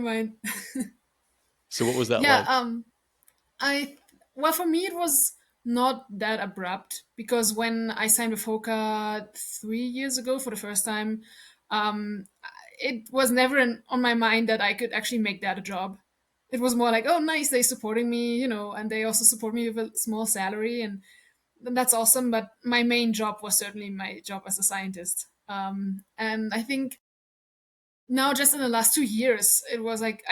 mind. So what was that Yeah, like? I well, for me it was not that abrupt because when I signed with Hoka 3 years ago for the first time, um, it was never on my mind that I could actually make that a job. It was more like, oh, nice, they're supporting me, and they also support me with a small salary, and that's awesome. But my main job was certainly my job as a scientist. And I think now, just in the last 2 years, it was like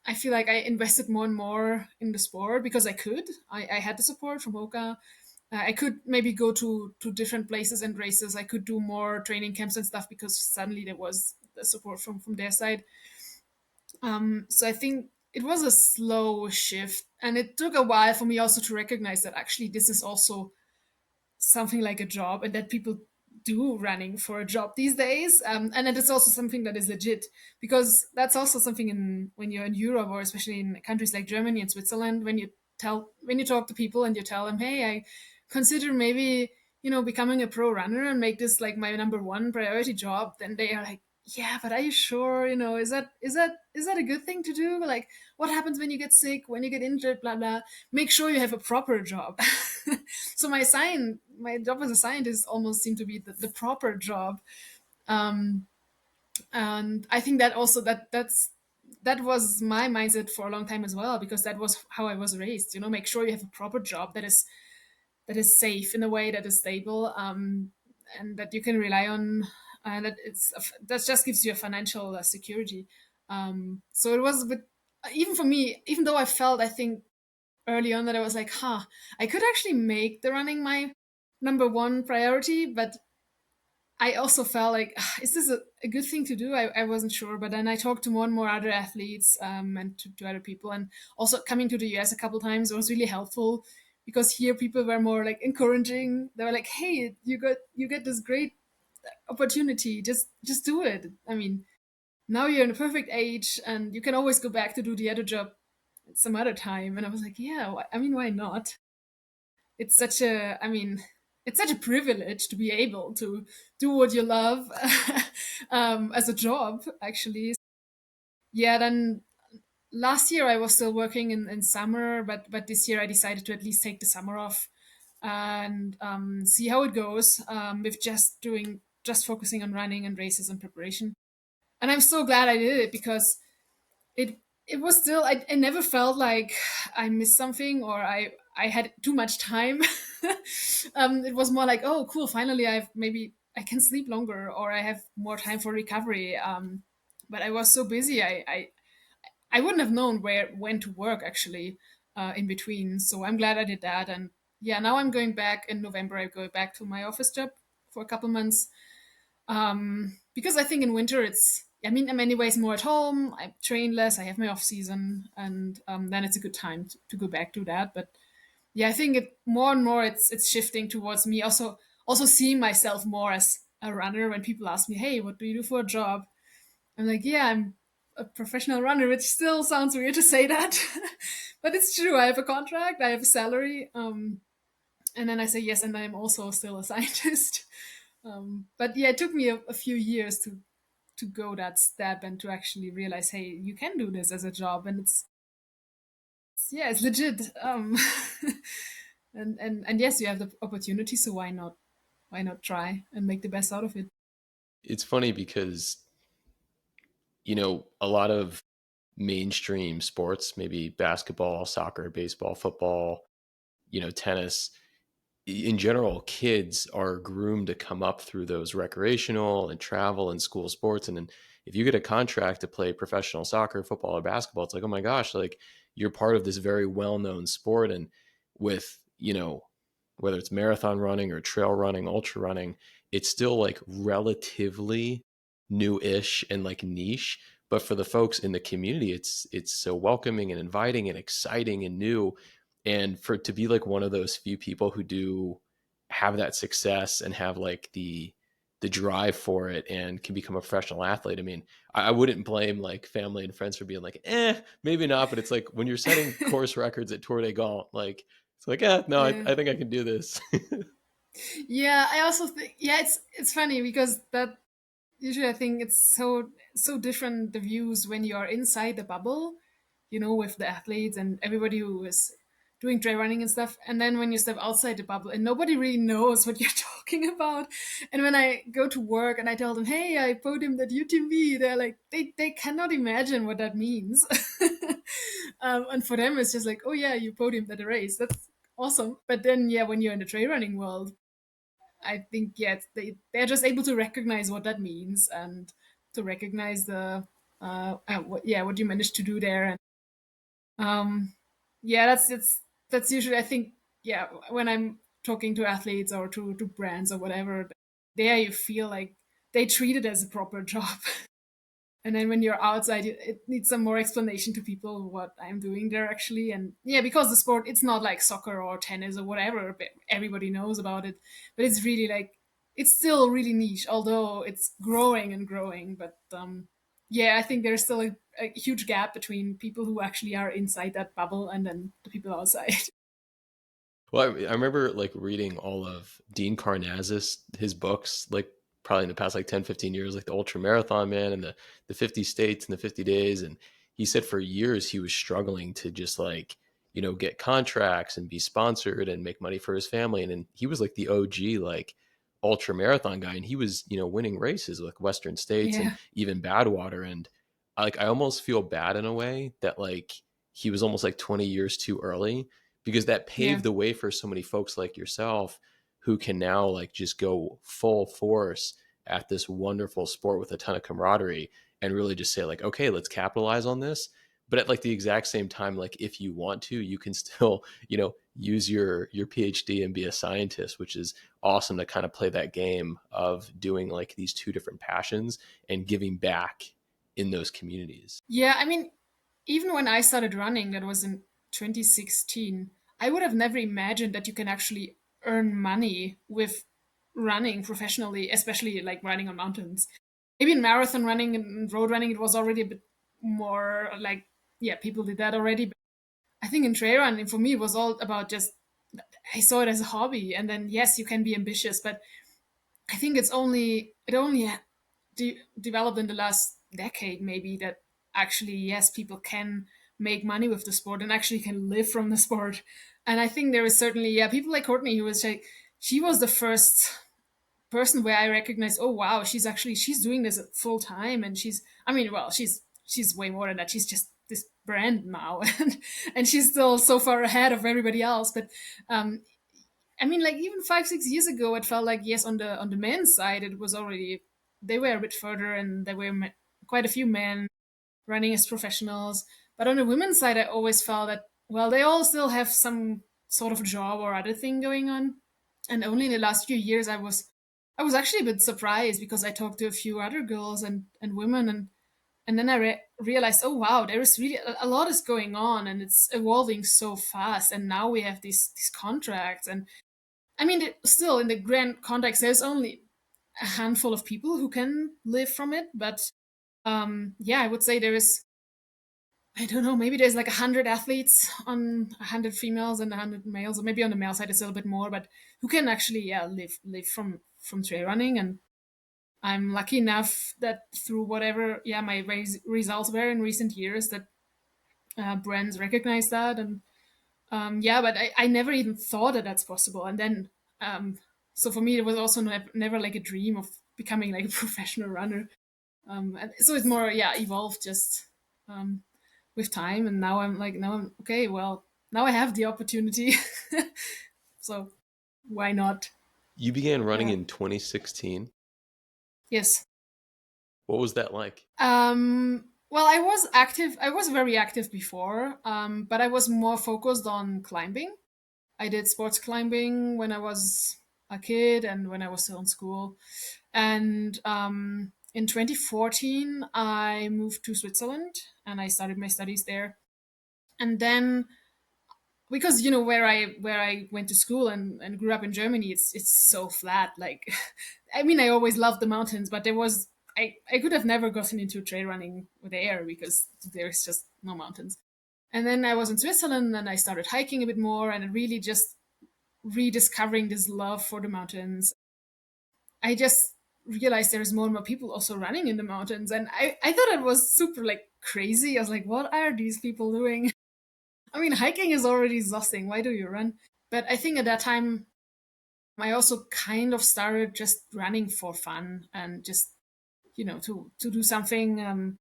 I feel like I invested more and more in the sport because I could. I had the support from Hoka. I could maybe go to different places and races. I could do more training camps and stuff because suddenly there was the support from their side. So I think it was a slow shift, and it took a while for me also to recognize that actually this is also something like a job and that people do running for a job these days, and it is also something that is legit, because that's also something in when you're in Europe, or especially in countries like Germany and Switzerland, when you talk to people and you tell them, hey, I consider maybe becoming a pro runner and make this like my number one priority job, then they are like, yeah, but are you sure? Is that a good thing to do? Like, what happens when you get sick, when you get injured, blah blah. Make sure you have a proper job. So my job as a scientist almost seemed to be the proper job. And I think that also that was my mindset for a long time as well, because that was how I was raised. Make sure you have a proper job that is safe in a way, that is stable, and that you can rely on, that that just gives you a financial security. So it was a bit, even for me, even though I felt, I think, early on, that I was like, I could actually make the running my number one priority, but I also felt like, is this a good thing to do? I wasn't sure. But then I talked to more and more other athletes, and to other people. And also coming to the US a couple times was really helpful, because here people were more like encouraging. They were like, hey, you get this great opportunity. Just do it. I mean, now you're in a perfect age and you can always go back to do the other job at some other time. And I was like, yeah, I mean, why not? It's such a I mean it's such a privilege to be able to do what you love, as a job, actually. Yeah, then last year I was still working in summer, but this year I decided to at least take the summer off and see how it goes, with just focusing on running and races and preparation. And I'm so glad I did it, because it it was still, I never felt like I missed something, or I had too much time. It was more like, oh, cool, finally maybe I can sleep longer, or I have more time for recovery. But I was so busy, I wouldn't have known when to work, actually, in between. So I'm glad I did that. And yeah, now I'm going back in November. I go back to my office job for a couple months, because I think in winter I mean, in many ways more at home. I train less. I have my off season, and then it's a good time to go back to that. But yeah, I think it more and more it's shifting towards me also seeing myself more as a runner. When people ask me, "Hey, what do you do for a job?" I'm like, "Yeah, I'm a professional runner," which still sounds weird to say that, but it's true. I have a contract. I have a salary. And then I say yes, and I'm also still a scientist. But yeah, it took me a few years to go that step and to actually realize, hey, you can do this as a job, and yeah, it's legit. And yes, you have the opportunity, so why not try and make the best out of it? It's funny because, a lot of mainstream sports, maybe basketball, soccer, baseball, football, tennis, in general, kids are groomed to come up through those recreational and travel and school sports. And then if you get a contract to play professional soccer, football, or basketball, it's like, oh my gosh, like you're part of this very well known sport. And with, whether it's marathon running or trail running, ultra running, it's still like relatively new-ish and like niche. But for the folks in the community, it's so welcoming and inviting and exciting and new. And for it to be like one of those few people who do have that success and have like the drive for it and can become a professional athlete. I mean, I wouldn't blame like family and friends for being like, maybe not. But it's like when you're setting course records at Tour de Gaunt, like it's like, no, Yeah. I think I can do this. Yeah, I also think, yeah, it's funny because that usually I think it's so different the views when you are inside the bubble, with the athletes and everybody who is doing trail running and stuff. And then when you step outside the bubble and nobody really knows what you're talking about. And when I go to work and I tell them, hey, I podiumed at UTV, they're like, they cannot imagine what that means. And for them, it's just like, oh yeah, you podiumed at a race. That's awesome. But then, yeah, when you're in the trail running world, I think, yeah, they're just able to recognize what that means and to recognize what you managed to do there. And yeah, that's usually, I think, yeah, when I'm talking to athletes or to brands or whatever, there you feel like they treat it as a proper job. And then when you're outside, it needs some more explanation to people what I'm doing there actually. And yeah, because the sport, it's not like soccer or tennis or whatever, but everybody knows about it. But it's really like, it's still really niche, although it's growing and growing. But yeah, I think there's still a huge gap between people who actually are inside that bubble and then the people outside. Well, I remember like reading all of Dean Karnazes, his books, like probably in the past like 10, 15 years, like the Ultra Marathon Man and the 50 states and the 50 days. And he said for years he was struggling to just like, get contracts and be sponsored and make money for his family. And then he was like the OG, like ultra marathon guy. And he was, winning races with Western states and Yeah, even Badwater. And I almost feel bad in a way that like he was almost like 20 years too early because that yeah. paved the way for so many folks like yourself who can now like just go full force at this wonderful sport with a ton of camaraderie and really just say like, okay, let's capitalize on this. But at like the exact same time, like if you want to, you can still, use your PhD and be a scientist, which is awesome to kind of play that game of doing like these two different passions and giving back in those communities. Yeah, I mean, even when I started running, that was in 2016, I would have never imagined that you can actually earn money with running professionally, especially like riding on mountains. Maybe in marathon running and road running, it was already a bit more like, yeah, people did that already. But I think in trail running, for me, it was all about just, I saw it as a hobby. And then, yes, you can be ambitious, but I think it only developed in the last decade, maybe, that actually, yes, people can make money with the sport and actually can live from the sport. And I think there is certainly, yeah, people like Courtney, who was like, she was the first person where I recognized, oh wow, she's doing this full time, and I mean, well, she's way more than that. She's just this brand now, and she's still so far ahead of everybody else. But um, I mean, like even 5 6 years ago, it felt like, yes, on the men's side, it was already, they were a bit further, and there were quite a few men running as professionals. But on the women's side, I always felt that, well, they all still have some sort of job or other thing going on. And only in the last few years, I was actually a bit surprised because I talked to a few other girls and women, and then I realized, oh wow, there is really a lot is going on, and it's evolving so fast. And now we have these contracts, and I mean, still in the grand context, there's only a handful of people who can live from it. But yeah, I would say there is. I don't know. Maybe there's like 100 athletes on 100 females and 100 males, or maybe on the male side it's a little bit more. But who can actually, yeah, live from trail running? And I'm lucky enough that through whatever, yeah, my results were in recent years, that brands recognize that. And yeah, but I never even thought that that's possible. And then, so for me, it was also never like a dream of becoming like a professional runner. And so it's more, yeah, evolved just with time. And now I'm okay. Well, now I have the opportunity, so why not? You began running Yeah. in 2016. Yes. What was that like? Well, I was active. I was very active before, but I was more focused on climbing. I did sports climbing when I was a kid and when I was still in school. And in 2014, I moved to Switzerland and I started my studies there. And then, because where I went to school and grew up in Germany, it's so flat. Like, I mean, I always loved the mountains, but I could have never gotten into trail running there because there's just no mountains. And then I was in Switzerland and I started hiking a bit more, and it really just rediscovering this love for the mountains. I just realized there's more and more people also running in the mountains. And I thought it was super like crazy. I was like, what are these people doing? I mean, hiking is already exhausting. Why do you run? But I think at that time, I also kind of started just running for fun and just, to do something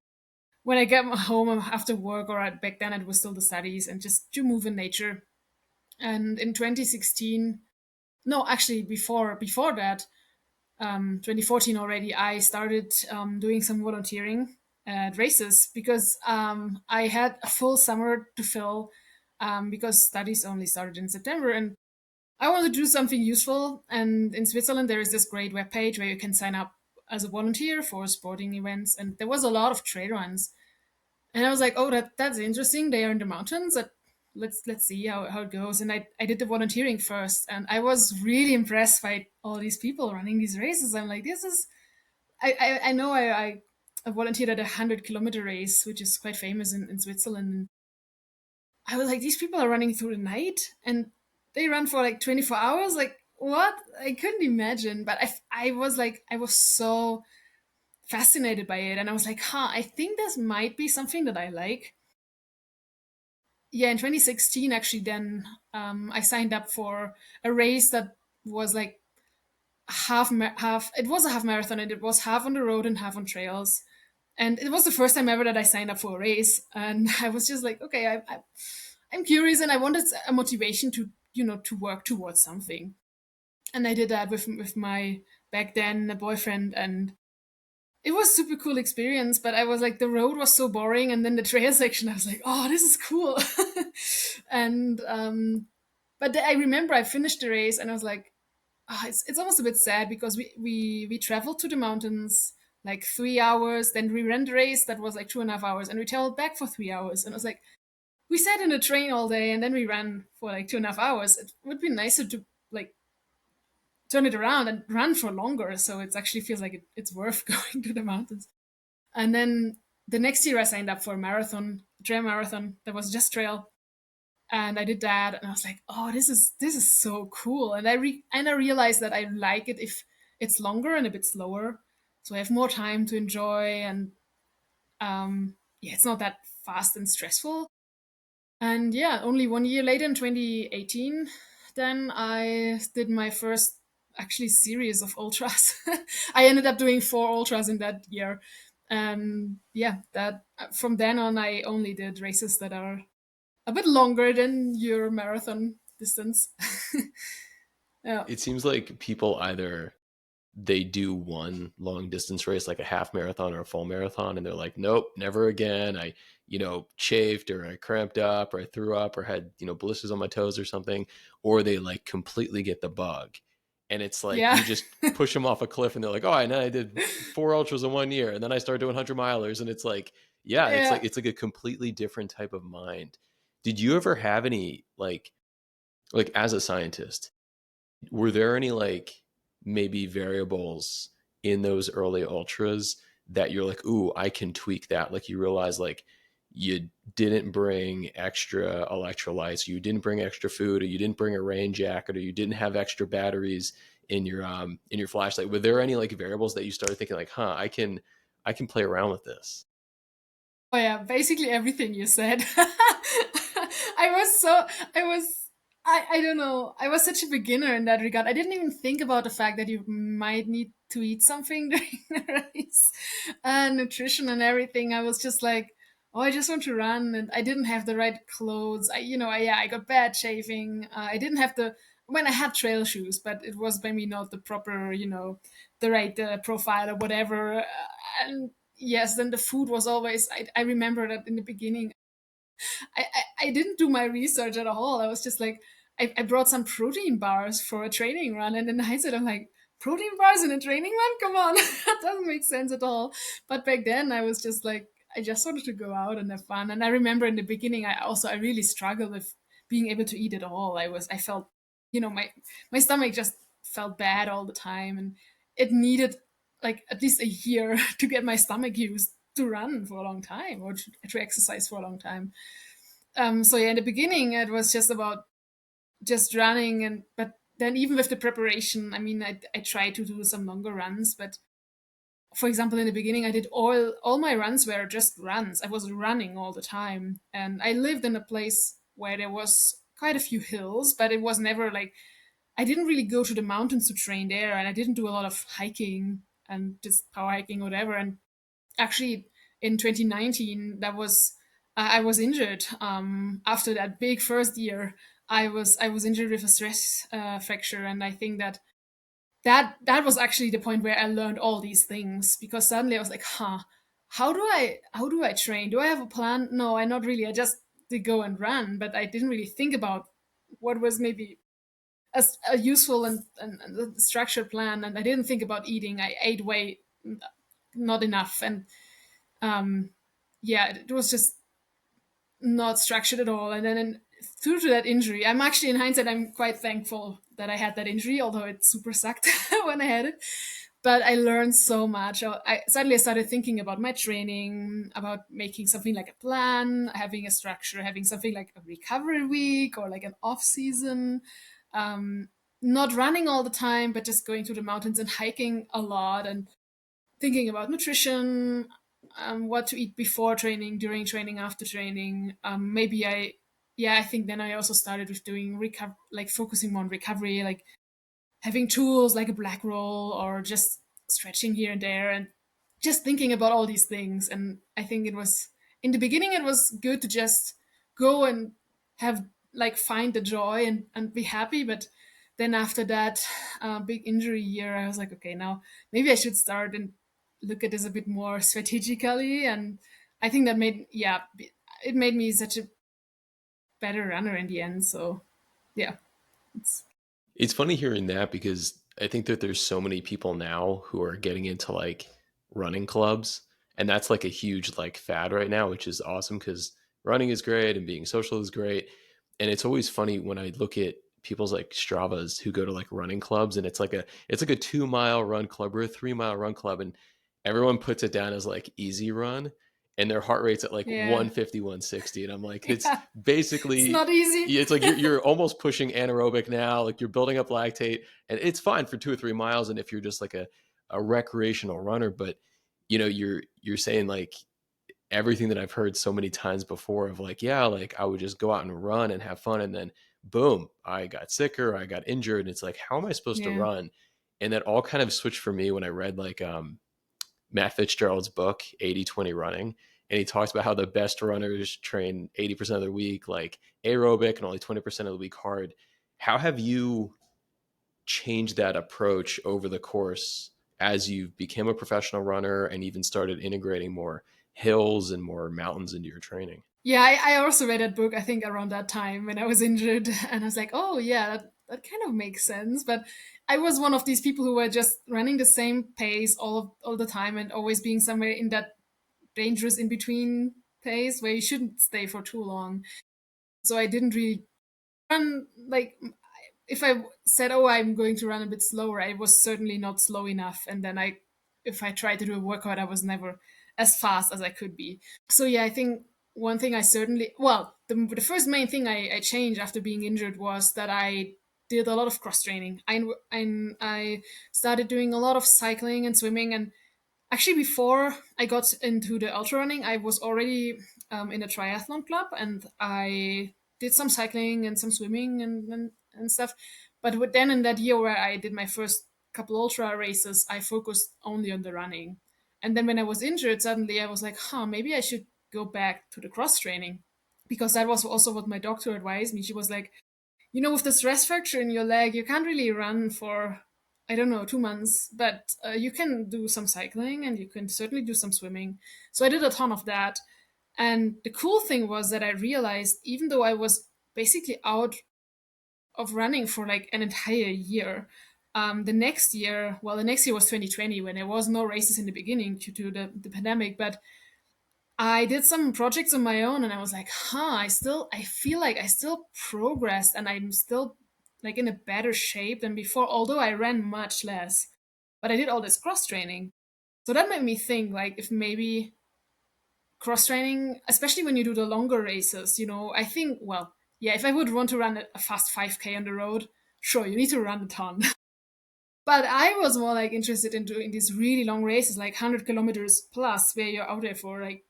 when I get home after work, or back then it was still the studies, and just to move in nature. And in 2016, no, actually before that, 2014 already, I started doing some volunteering at races because I had a full summer to fill because studies only started in September, and I wanted to do something useful. And in Switzerland, there is this great webpage where you can sign up as a volunteer for sporting events, and there was a lot of trail runs. And I was like, oh, that's interesting. They are in the mountains. Let's see how it goes. And I did the volunteering first, and I was really impressed by all these people running these races. I'm like, this is I know I volunteered at a 100-kilometer race, which is quite famous in Switzerland. I was like, these people are running through the night, and they run for like 24 hours. Like, what? I couldn't imagine. But I was like, I was so fascinated by it, and I was like, huh, I think this might be something that I like. Yeah, in 2016, actually, then I signed up for a race that was like half. It was a half marathon, and it was half on the road and half on trails. And it was the first time ever that I signed up for a race, and I was just like, okay, I'm curious, and I wanted a motivation to to work towards something. And I did that with my back then a boyfriend, and it was super cool experience. But I was like, the road was so boring, and then the trail section, I was like, oh, this is cool. And but I remember I finished the race, and I was like, it's almost a bit sad because we traveled to the mountains like 3 hours, then we ran the race that was like 2.5 hours, and we traveled back for 3 hours. And I was like, we sat in a train all day, and then we ran for like 2.5 hours. It would be nicer to like turn it around and run for longer, so it actually feels like it's worth going to the mountains. And then the next year I signed up for a marathon, trail marathon that was just trail, and I did that, and I was like, oh, this is so cool. And I realized that I like it if it's longer and a bit slower, so I have more time to enjoy. And yeah, it's not that fast and stressful. And yeah, only 1 year later in 2018, then I did my first actually series of ultras. I ended up doing 4 ultras in that year. And yeah, that from then on I only did races that are a bit longer than your marathon distance. Yeah. It seems like people either they do one long distance race like a half marathon or a full marathon and they're like, nope, never again. I chafed, or I cramped up, or I threw up, or had blisters on my toes or something. Or they like completely get the bug, and it's like Yeah. you just push them off a cliff and they're like, oh, I know, I did 4 ultras in 1 year, and then I started doing 100 milers. And it's like, yeah, it's like Yeah. it's like a completely different type of mind. Did you ever have any like as a scientist, were there any like maybe variables in those early ultras that you're like, ooh, I can tweak that? Like you realize like you didn't bring extra electrolytes, you didn't bring extra food, or you didn't bring a rain jacket, or you didn't have extra batteries in your flashlight. Were there any like variables that you started thinking like, huh, I can play around with this? Oh yeah, basically everything you said. I was so I was I don't know. I was such a beginner in that regard. I didn't even think about the fact that you might need to eat something during the race, nutrition and everything. I was just like, oh, I just want to run, and I didn't have the right clothes. I got bad shaving. I didn't have the when I had trail shoes, but it was maybe not the proper, the right profile or whatever. And yes, then the food was always. I remember that in the beginning, I didn't do my research at all. I was just like, I brought some protein bars for a training run, and in hindsight, I'm like, protein bars in a training run? Come on, that doesn't make sense at all. But back then, I was just like, I just wanted to go out and have fun. And I remember in the beginning, I really struggled with being able to eat at all. I felt, my stomach just felt bad all the time, and it needed like at least a year to get my stomach used to run for a long time, or to exercise for a long time. So yeah, in the beginning it was just about just running, and but then even with the preparation, I mean, I tried to do some longer runs, but for example, in the beginning, I did all my runs were just runs. I was running all the time, and I lived in a place where there was quite a few hills, but it was never like I didn't really go to the mountains to train there, and I didn't do a lot of hiking and just power hiking, or whatever. And actually, in 2019, that was I was injured. After that big first year, I was injured with a stress fracture, and I think that was actually the point where I learned all these things, because suddenly I was like, huh, how do I train? Do I have a plan? No, I not really. I just did go and run, but I didn't really think about what was maybe a useful and structured plan. And I didn't think about eating. I ate way not enough, and yeah, it was just not structured at all. And then through to that injury, I'm actually in hindsight, I'm quite thankful that I had that injury, although it super sucked when I had it. But I learned so much. Suddenly I started thinking about my training, about making something like a plan, having a structure, having something like a recovery week or like an off season. Not running all the time, but just going to the mountains and hiking a lot, and thinking about nutrition, what to eat before training, during training, after training. Yeah, I think then I also started with doing like focusing more on recovery, like having tools like a black roll or just stretching here and there, and just thinking about all these things. And I think it was in the beginning, it was good to just go and have like find the joy and be happy. But then after that big injury year, I was like, okay, now maybe I should start and look at this a bit more strategically. And I think that it made me such a better runner in the end. So yeah, it's, It's funny hearing that because I think that there's so many people now who are getting into like running clubs, and that's like a huge like fad right now, which is awesome because running is great and being social is great. And it's always funny when I look at people's like Stravas who go to like running clubs, and it's like a 2 mile run club or a 3 mile run club, and everyone puts it down as like easy run, and their heart rate's at like yeah. 150, 160. And I'm like, it's Yeah, it's basically, not easy. yeah, it's like you're almost pushing anaerobic now, like you're building up lactate, and it's fine for 2 or 3 miles. And if you're just like a recreational runner, but you're saying like everything that I've heard so many times before of like, yeah, like I would just go out and run and have fun, and then boom, I got sicker, I got injured, and it's like, how am I supposed to Yeah. run? And that all kind of switched for me when I read like Matt Fitzgerald's book, 80/20 Running. And he talks about how the best runners train 80% of their week, like aerobic, and only 20% of the week hard. How have you changed that approach over the course as you became a professional runner and even started integrating more hills and more mountains into your training? Yeah, I also read that book, I think around that time when I was injured. And I was like, oh, yeah, that kind of makes sense. But I was one of these people who were just running the same pace all the time, and always being somewhere in that dangerous in between pace where you shouldn't stay for too long. So I didn't really run like, if I said, oh, I'm going to run a bit slower, I was certainly not slow enough. And then if I tried to do a workout, I was never as fast as I could be. So yeah, I think one thing I certainly, well, the first main thing I changed after being injured was that I did a lot of cross training. I started doing a lot of cycling and swimming. And actually, before I got into the ultra running, I was already in a triathlon club, and I did some cycling and some swimming and stuff. But then in that year where I did my first couple ultra races, I focused only on the running. And then when I was injured, suddenly I was like, huh, maybe I should go back to the cross training, because that was also what my doctor advised me. She was like, with the stress fracture in your leg, you can't really run for, I don't know, 2 months, but you can do some cycling and you can certainly do some swimming. So I did a ton of that. And the cool thing was that I realized, even though I was basically out of running for like an entire year, the next year was 2020, when there was no races in the beginning due to the pandemic. But I did some projects on my own, and I was like, I feel like I still progressed, and I'm still like in a better shape than before, although I ran much less. But I did all this cross training. So that made me think, like, if maybe cross training, especially when you do the longer races, I think, well, yeah, if I would want to run a fast 5K on the road, sure, you need to run a ton. But I was more like interested in doing these really long races, like 100 kilometers plus, where you're out there for like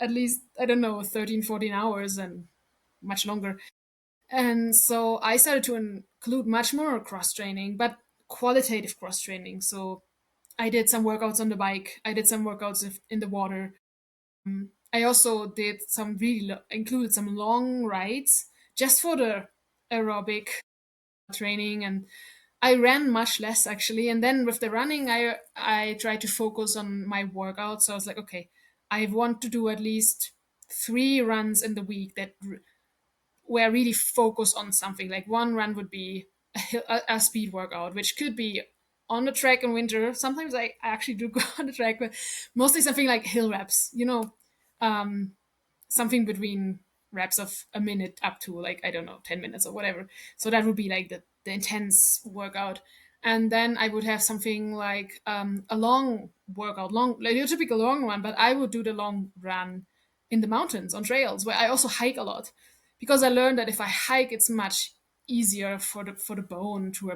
at least, I don't know, 13, 14 hours and much longer. And so I started to include much more cross training, but qualitative cross training. So I did some workouts on the bike, I did some workouts in the water. I also did some included some long rides just for the aerobic training, and I ran much less actually. And then with the running, I tried to focus on my workouts. So I was like, okay, I want to do at least 3 runs in the week that where I really focus on something. Like one run would be a speed workout, which could be on the track in winter. Sometimes I actually do go on the track, but mostly something like hill reps. Um, something between reps of a minute up to, like, I don't know, 10 minutes or whatever. So that would be like the intense workout. And then I would have something like a long workout, like your typical long run, but I would do the long run in the mountains on trails where I also hike a lot, because I learned that if I hike, it's much easier for the bone to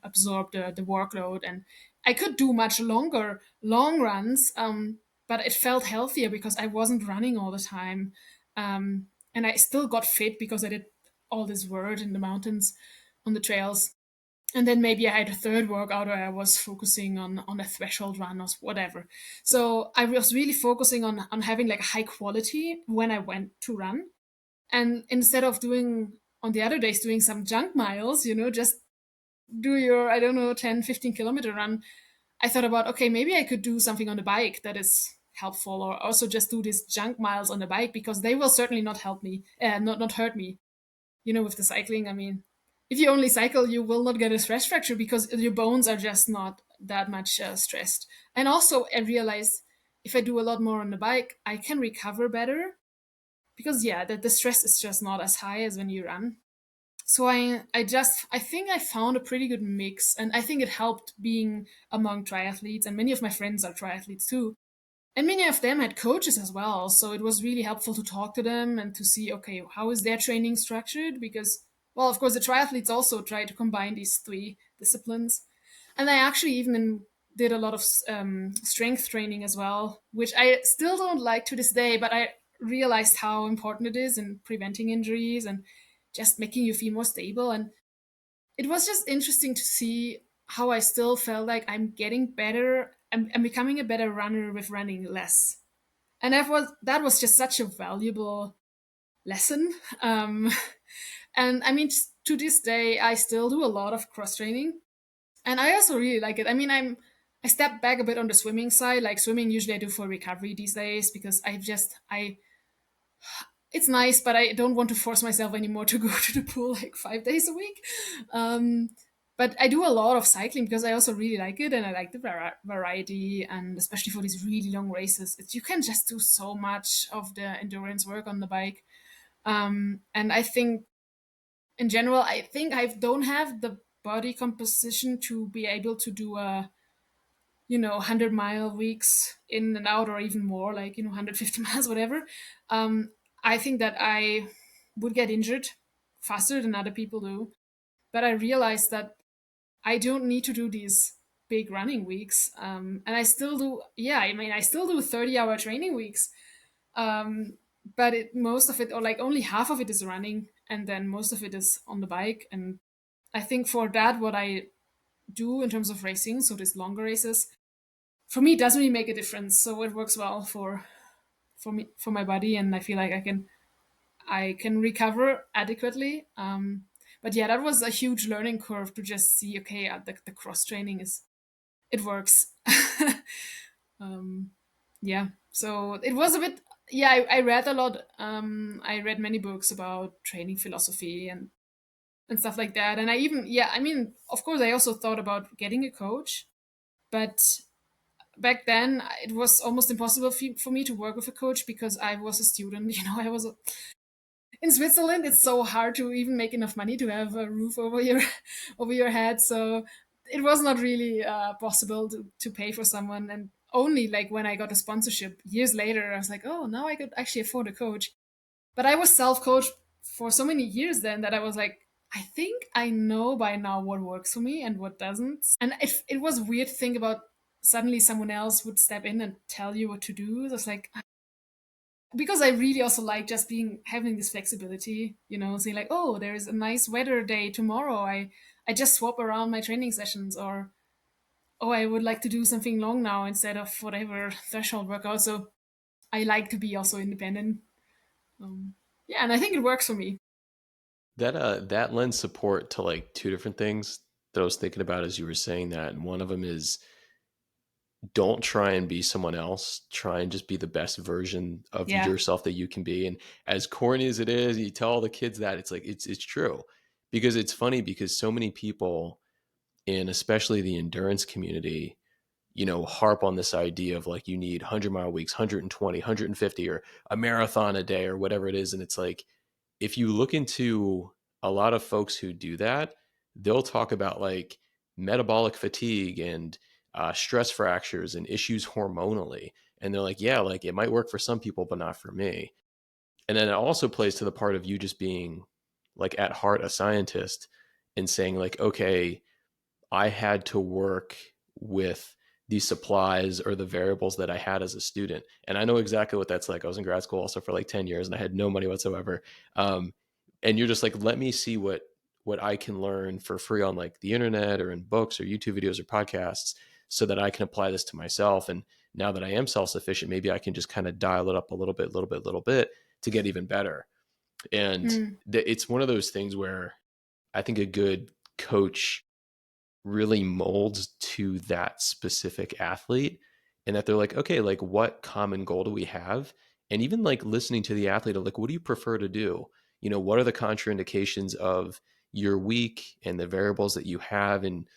absorb the workload. And I could do much longer long runs, but it felt healthier because I wasn't running all the time. And I still got fit because I did all this work in the mountains on the trails. And then maybe I had a third workout where I was focusing on a threshold run or whatever. So I was really focusing on having like high quality when I went to run. And instead of doing on the other days doing some junk miles, just do your, I don't know, 10, 15 kilometer run, I thought about, okay, maybe I could do something on the bike that is helpful, or also just do these junk miles on the bike, because they will certainly not help me, not hurt me. With the cycling, I mean, if you only cycle, you will not get a stress fracture because your bones are just not that much stressed. And also, I realized if I do a lot more on the bike, I can recover better because, yeah, the stress is just not as high as when you run. So I think I found a pretty good mix, and I think it helped being among triathletes, and many of my friends are triathletes too, and many of them had coaches as well. So it was really helpful to talk to them and to see, okay, how is their training structured? Because, well, of course, the triathletes also try to combine these 3 disciplines. And I actually even did a lot of strength training as well, which I still don't like to this day, but I realized how important it is in preventing injuries and just making you feel more stable. And it was just interesting to see how I still felt like I'm getting better. I'm becoming a better runner with running less. And that was just such a valuable lesson. And I mean, to this day, I still do a lot of cross training, and I also really like it. I mean, I step back a bit on the swimming side. Like swimming, usually I do for recovery these days because I it's nice, but I don't want to force myself anymore to go to the pool like 5 days a week. Um, but I do a lot of cycling because I also really like it, and I like the variety, and especially for these really long races, you can just do so much of the endurance work on the bike. And I think, in general, I think I don't have the body composition to be able to do a 100-mile weeks in and out, or even more, like 150 miles, whatever. I think that I would get injured faster than other people do. But I realized that I don't need to do these big running weeks. And I still do, yeah, I mean, I still do 30-hour training weeks. Um, but most of it, or like only half of it, is running, and then most of it is on the bike. And I think for that, what I do in terms of racing, so these longer races, for me, it doesn't really make a difference. So it works well for me, for my body, and I feel like I can recover adequately. But yeah, that was a huge learning curve to just see, okay, the cross training it works. um, yeah, so it was a bit. Yeah, I read a lot. I read many books about training philosophy and stuff like that. And I even, yeah, I mean, of course, I also thought about getting a coach, but back then it was almost impossible for me to work with a coach because I was a student. I was in Switzerland. It's so hard to even make enough money to have a roof over your over your head. So it was not really possible to pay for someone. And only like when I got a sponsorship years later, I was like, oh, now I could actually afford a coach. But I was self-coached for so many years then that I was like, I think I know by now what works for me and what doesn't. And it was weird to think about suddenly someone else would step in and tell you what to do. It was like, because I really also like just being having this flexibility, saying like, oh, there is a nice weather day tomorrow. I just swap around my training sessions, or oh, I would like to do something long now instead of whatever threshold workout. So I like to be also independent. Um, yeah, and I think it works for me. That lends support to like two different things that I was thinking about as you were saying that. And one of them is don't try and be someone else. Try and just be the best version of Yeah, yourself that you can be. And as corny as it is, you tell all the kids that it's like it's true. Because it's funny because so many people in especially the endurance community, harp on this idea of like you need 100-mile weeks, 120, 150, or a marathon a day or whatever it is. And it's like if you look into a lot of folks who do that, they'll talk about like metabolic fatigue and stress fractures and issues hormonally. And they're like, yeah, like it might work for some people, but not for me. And then it also plays to the part of you just being like at heart a scientist and saying, like, okay, I had to work with these supplies or the variables that I had as a student. And I know exactly what that's like. I was in grad school also for like 10 years and I had no money whatsoever. Um, and you're just like, let me see what I can learn for free on like the internet or in books or YouTube videos or podcasts so that I can apply this to myself. And now that I am self-sufficient, maybe I can just kind of dial it up a little bit to get even better. And mm, it's one of those things where I think a good coach really molds to that specific athlete and that they're like, okay, like what common goal do we have? And even like listening to the athlete of like, what do you prefer to do? What are the contraindications of your week and the variables that you have and,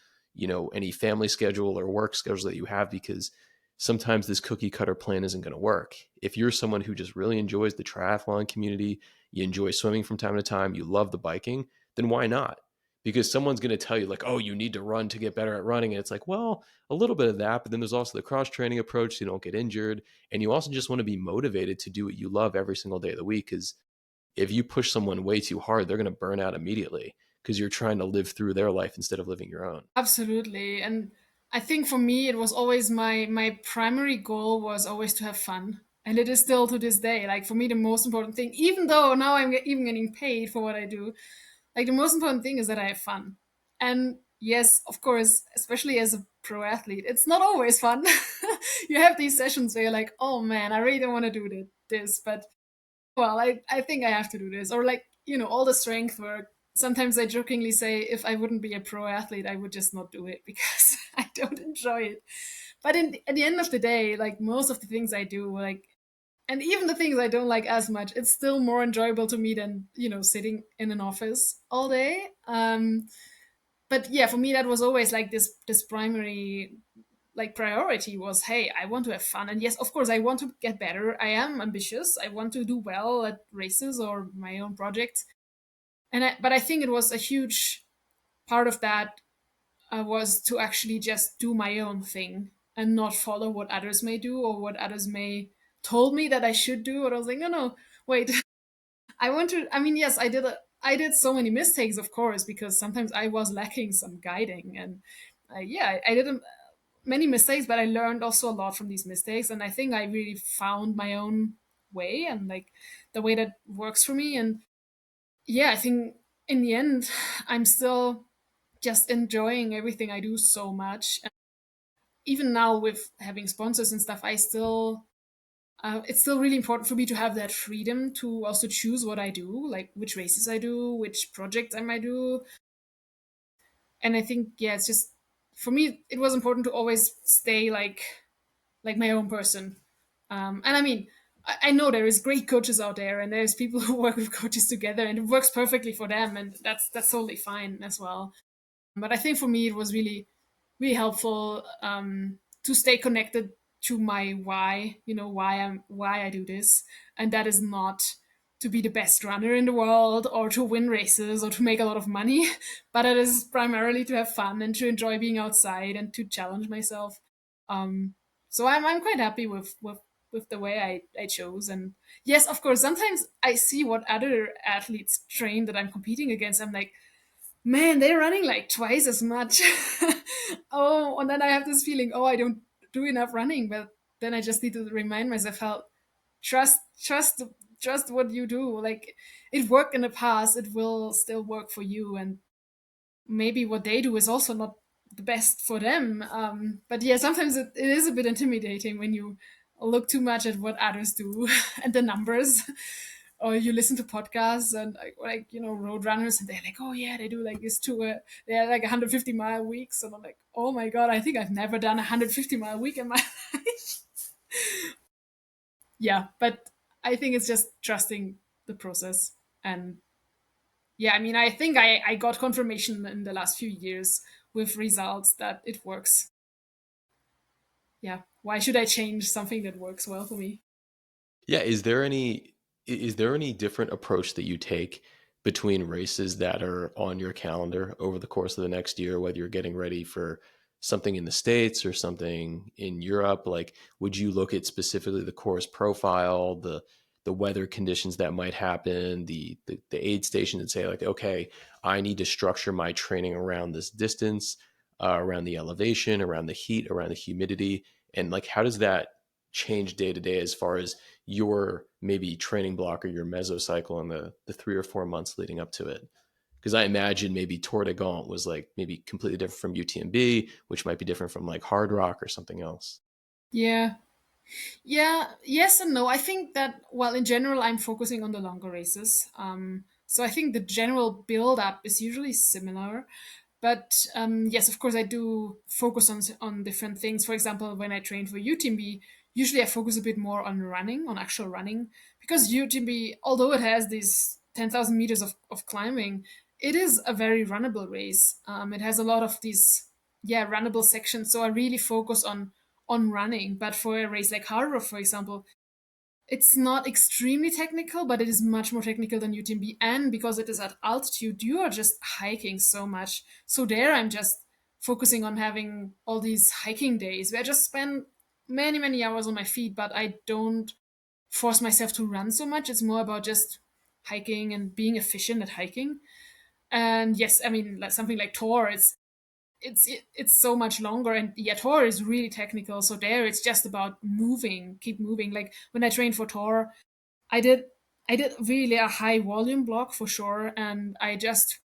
any family schedule or work schedules that you have, because sometimes this cookie cutter plan isn't going to work. If you're someone who just really enjoys the triathlon community, you enjoy swimming from time to time, you love the biking, then why not? Because someone's going to tell you like, oh, you need to run to get better at running. And it's like, well, a little bit of that, but then there's also the cross training approach so you don't get injured. And you also just want to be motivated to do what you love every single day of the week. Because if you push someone way too hard, they're going to burn out immediately because you're trying to live through their life instead of living your own. absolutely. And I think for me, it was always my primary goal was always to have fun. And it is still to this day. Like for me, the most important thing, even though now even getting paid for what I do, like the most important thing is that I have fun. And yes, of course, especially as a pro athlete, it's not always fun. You have these sessions where you're like, oh man, I really don't want to do this, but well, I think I have to do this. Or like, all the strength work. Sometimes I jokingly say if I wouldn't be a pro athlete, I would just not do it because I don't enjoy it. But at the end of the day, like most of the things I do, like, and even the things I don't like as much, it's still more enjoyable to me than, sitting in an office all day. But yeah, for me, that was always like this primary like priority was, hey, I want to have fun. And yes, of course, I want to get better. I am ambitious. I want to do well at races or my own projects. But I think it was a huge part of that was to actually just do my own thing and not follow what others may do or what others may told me that I should do. And I was like, no, no, wait, I want to. I mean, yes, I did so many mistakes, of course, because sometimes I was lacking some guiding, and yeah, I did many mistakes, but I learned also a lot from these mistakes, and I think I really found my own way and like the way that works for me. And yeah, I think in the end, I'm still just enjoying everything I do so much. And even now with having sponsors and stuff, I still it's still really important for me to have that freedom to also choose what I do, like which races I do, which projects I might do. And I think, yeah, it's just for me, it was important to always stay like my own person. And I mean, I know there is great coaches out there, and there's people who work with coaches together, and it works perfectly for them, and that's totally fine as well. But I think for me, it was really helpful to stay connected to my why. Why I do this, and that is not to be the best runner in the world or to win races or to make a lot of money, but it is primarily to have fun and to enjoy being outside and to challenge myself. Um, so I'm quite happy with the way I chose. And yes, of course, sometimes I see what other athletes train that I'm competing against. I'm like, man, they're running like twice as much. Oh, and then I have this feeling, oh, I don't do enough running, but then I just need to remind myself how trust, trust, trust what you do. Like it worked in the past, it will still work for you, and maybe what they do is also not the best for them. But yeah, sometimes it is a bit intimidating when you look too much at what others do and the numbers, or you listen to podcasts and like road runners, and they're like, oh yeah, they do like this too. They're like 150-mile weeks, and I'm like, oh my god, I think I've never done a 150-mile week in my life. Yeah, but I think it's just trusting the process. And yeah, I mean, I think I got confirmation in the last few years with results that it works. Yeah, why should I change something that works well for me? Yeah, is there any different approach that you take between races that are on your calendar over the course of the next year, whether you're getting ready for something in the States or something in Europe? Like, would you look at specifically the course profile, the weather conditions that might happen, the aid station, and say like, okay, I need to structure my training around this distance, around the elevation, around the heat, around the humidity, and like, how does that change day to day as far as your maybe training block or your mesocycle in the 3 or 4 months leading up to it? Because I imagine maybe Tour de Gaunt was like maybe completely different from UTMB, which might be different from like Hard Rock or something else. Yeah. Yeah, yes and no. I think that, well, in general, I'm focusing on the longer races. So I think the general build up is usually similar. But yes, of course, I do focus on different things. For example, when I train for UTMB, usually I focus a bit more on running, on actual running, because UTMB, although it has these 10,000 meters of climbing, it is a very runnable race. It has a lot of these, yeah, runnable sections. So I really focus on running. But for a race like Harvard, for example, it's not extremely technical, but it is much more technical than UTMB. And because it is at altitude, you are just hiking so much. So there, I'm just focusing on having all these hiking days where I just spend many, many hours on my feet, but I don't force myself to run so much. It's more about just hiking and being efficient at hiking. And yes, I mean, like something like Tor, it's so much longer, and yeah, Tor is really technical, so there it's just about moving, keep moving. Like when I trained for Tor, i did I did really a high volume block for sure, and I just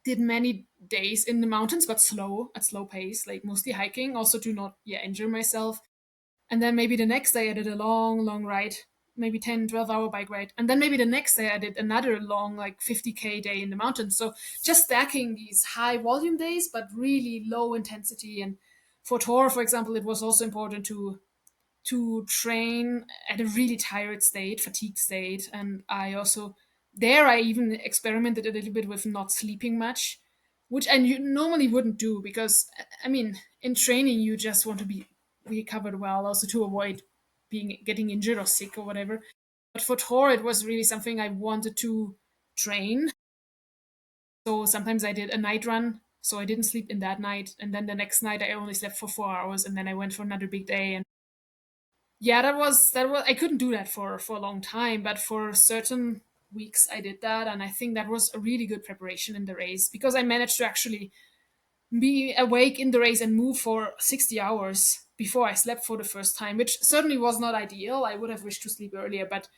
did many days in the mountains, but slow, at slow pace, like mostly hiking, also to not, yeah, injure myself. And then maybe the next day I did a long, long ride, maybe 10, 12 hour bike ride. And then maybe the next day I did another long, like 50K day in the mountains. So just stacking these high volume days, but really low intensity. And for Tor, for example, it was also important to train at a really tired state, fatigue state. And I also, there, I even experimented a little bit with not sleeping much, which I normally wouldn't do because, I mean, in training, you just want to be recovered well, also to avoid getting injured or sick or whatever. But for Tor, it was really something I wanted to train. So sometimes I did a night run. So I didn't sleep in that night. And then the next night, I only slept for 4 hours. And then I went for another big day. And yeah, that was I couldn't do that for a long time, but for certain weeks I did that, and I think that was a really good preparation in the race because I managed to actually be awake in the race and move for 60 hours before I slept for the first time, which certainly was not ideal. I would have wished to sleep earlier, but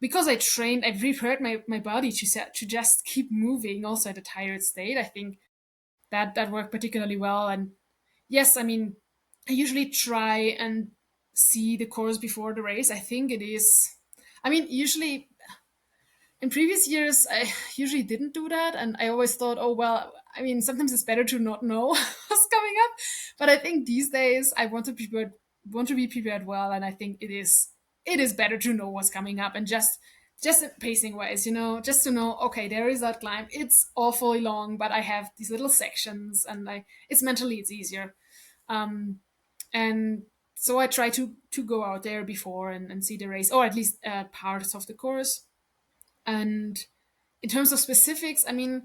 because I trained, I prepared my body to just keep moving also at a tired state. I think that worked particularly well. And yes, I mean, I usually try and see the course before the race. I think it is. I mean, usually in previous years, I usually didn't do that, and I always thought, oh well. I mean, sometimes it's better to not know what's coming up, but I think these days I want to be prepared well, and I think it is better to know what's coming up and just pacing wise, just to know, okay, there is that climb. It's awfully long, but I have these little sections, and it's easier. Um, and so I try to go out there before and see the race, or at least parts of the course. And in terms of specifics, I mean,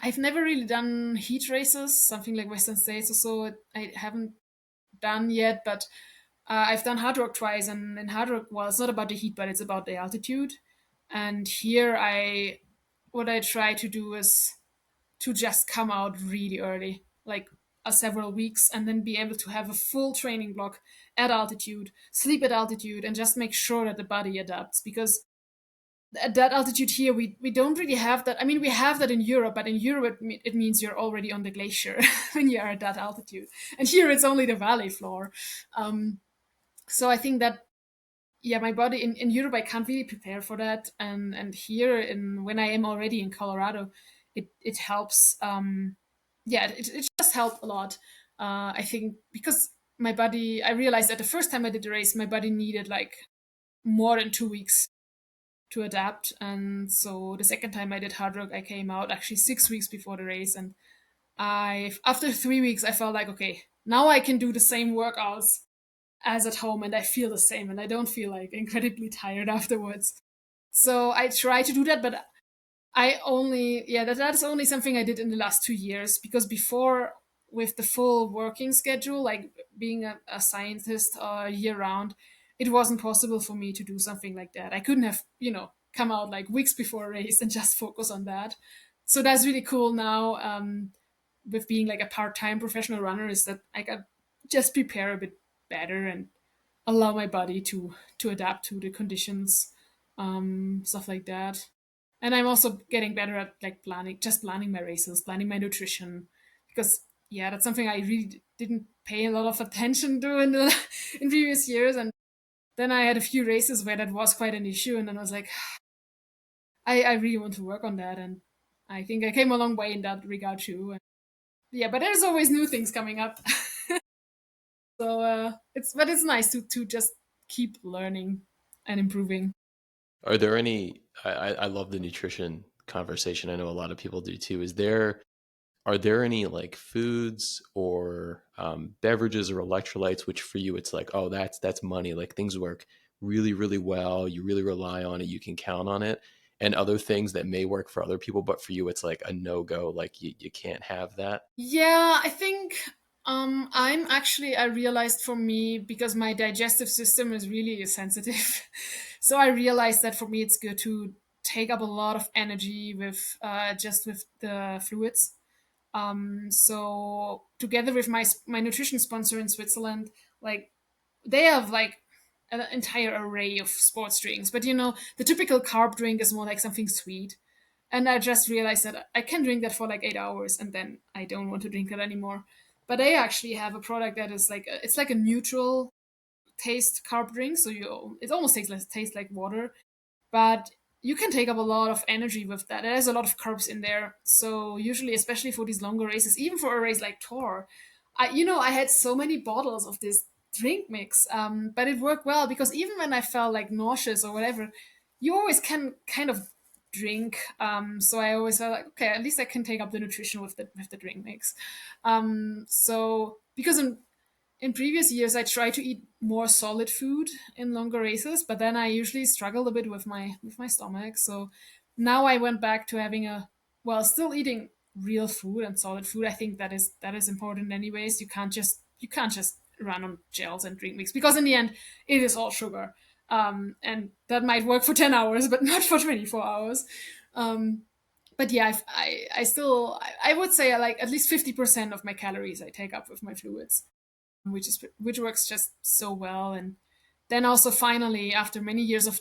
I've never really done heat races, something like Western States or so. I haven't done yet, but I've done hard rock twice, and in hard rock, well, it's not about the heat, but it's about the altitude. And here, what I try to do is to just come out really early, like several weeks, and then be able to have a full training block at altitude, sleep at altitude, and just make sure that the body adapts. Because at that altitude here, we don't really have that. I mean, we have that in Europe, but in Europe, it means you're already on the glacier when you are at that altitude. And here, it's only the valley floor. So I think that, yeah, my body in Europe, I can't really prepare for that. And here, when I am already in Colorado, it helps. Yeah, it just helped a lot. I think because my body, I realized that the first time I did the race, my body needed like more than 2 weeks to adapt. And so the second time I did hard rock, I came out actually 6 weeks before the race. And after 3 weeks, I felt like, okay, now I can do the same workouts as at home, and I feel the same, and I don't feel like incredibly tired afterwards. So I try to do that, but I only, yeah, that's only something I did in the last 2 years, because before, with the full working schedule, like being a scientist year round, it wasn't possible for me to do something like that. I couldn't have, come out like weeks before a race and just focus on that. So that's really cool now, with being like a part-time professional runner, is that I can just prepare a bit better and allow my body to adapt to the conditions, stuff like that. And I'm also getting better at like planning my races, planning my nutrition, because yeah, that's something I really didn't pay a lot of attention to in previous years. And then I had a few races where that was quite an issue, and then I was like, I really want to work on that. And I think I came a long way in that regard too. And yeah, but there's always new things coming up. So it's nice to just keep learning and improving. Are there any? I love the nutrition conversation. I know a lot of people do too. Are there any like foods or beverages or electrolytes which for you it's like, oh, that's money. Like things work really really well. You really rely on it. You can count on it. And other things that may work for other people, but for you it's like a no go. Like you can't have that. Yeah, I think I realized for me, because my digestive system is really sensitive. So I realized that for me it's good to take up a lot of energy with just with the fluids. So together with my nutrition sponsor in Switzerland, like they have like an entire array of sports drinks. But the typical carb drink is more like something sweet. And I just realized that I can drink that for like 8 hours, and then I don't want to drink it anymore. But they actually have a product that is like it's like a neutral taste carb drink. So it almost tastes like water, but you can take up a lot of energy with that. There's a lot of carbs in there. So usually, especially for these longer races, even for a race like Tour, I had so many bottles of this drink mix, but it worked well, because even when I felt like nauseous or whatever, you always can kind of drink. So I always felt like, okay, at least I can take up the nutrition with the drink mix. So because in previous years, I tried to eat more solid food in longer races, but then I usually struggled a bit with my stomach. So now I went back to having still eating real food and solid food. I think that is important anyways. You can't just run on gels and drink mix, because in the end it is all sugar, and that might work for 10 hours, but not for 24 hours. But yeah, I still I would say like at least 50% of my calories I take up with my fluids, which works just so well. And then also finally, after many years of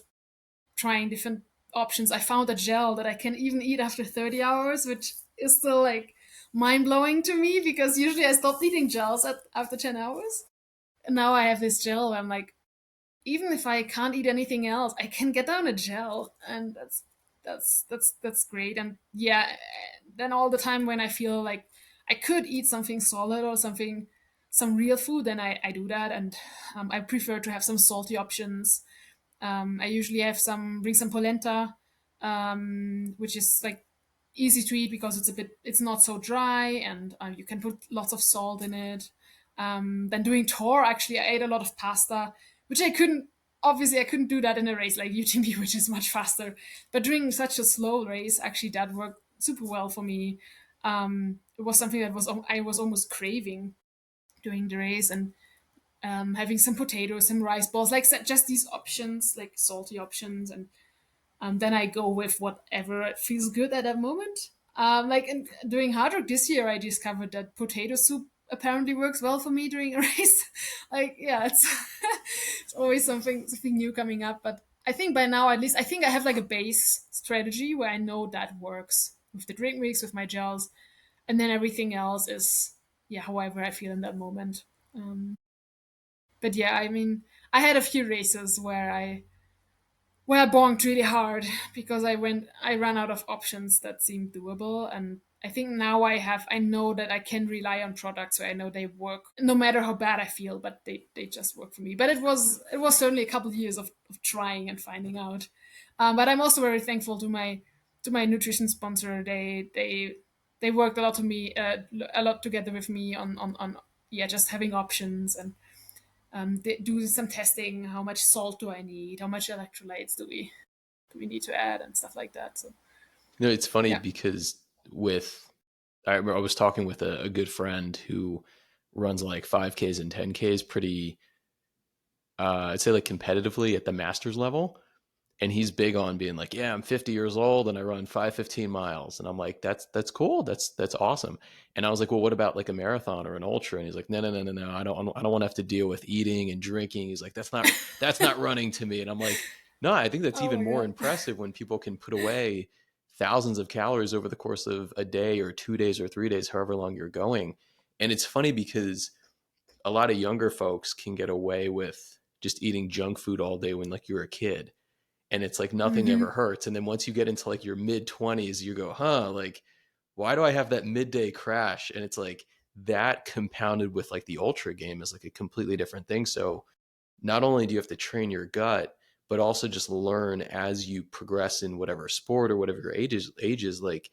trying different options, I found a gel that I can even eat after 30 hours, which is still like mind blowing to me, because usually I stopped eating gels after 10 hours. And now I have this gel where I'm like, even if I can't eat anything else, I can get down a gel, and that's great. And yeah, then all the time when I feel like I could eat something solid or some real food, then I do that. And I prefer to have some salty options. I usually bring some polenta, which is like easy to eat because it's not so dry, and you can put lots of salt in it. Then doing tour, actually, I ate a lot of pasta, which I couldn't do that in a race like UTMB, which is much faster. But during such a slow race, actually, that worked super well for me. It was something that I was almost craving during the race. And having some potatoes, some rice balls, like just these options, like salty options. And then I go with whatever feels good at that moment. Like doing hard work this year, I discovered that potato soup apparently works well for me during a race. Like, yeah, it's it's always something new coming up. But I think by now, at least, I think I have like a base strategy where I know that works with the drink mix, with my gels, and then everything else is, yeah, however I feel in that moment. But yeah, I mean, I had a few races where I bonked really hard because I ran out of options that seemed doable. And I think now I know that I can rely on products where I know they work no matter how bad I feel, but they just work for me. But it was certainly a couple of years of trying and finding out. But I'm also very thankful to my nutrition sponsor. They worked a lot to me, a lot together with me on yeah, just having options and they do some testing. How much salt do I need? How much electrolytes do we need to add and stuff like that? So You know, it's funny yeah. because with I remember I was talking with a good friend who runs like 5Ks and 10Ks pretty I'd say like competitively at the masters level. And he's big on being like, yeah, I'm 50 years old and I run 5 15 miles. And I'm like, that's cool. That's awesome. And I was like, well, what about like a marathon or an ultra? And he's like, no, no, no, no, no. I don't want to have to deal with eating and drinking. He's like, that's not running to me. And I'm like, no, I think that's Oh even my more god. impressive when people can put away thousands of calories over the course of a day or 2 days or 3 days, however long you're going. And it's funny because a lot of younger folks can get away with just eating junk food all day when like you're a kid, and it's like nothing ever Hmm. hurts. And then once you get into like your mid 20s, you go, huh, like, why do I have that midday crash? And it's like that compounded with like the ultra game is like a completely different thing. So not only do you have to train your gut, but also just learn as you progress in whatever sport or whatever your age is like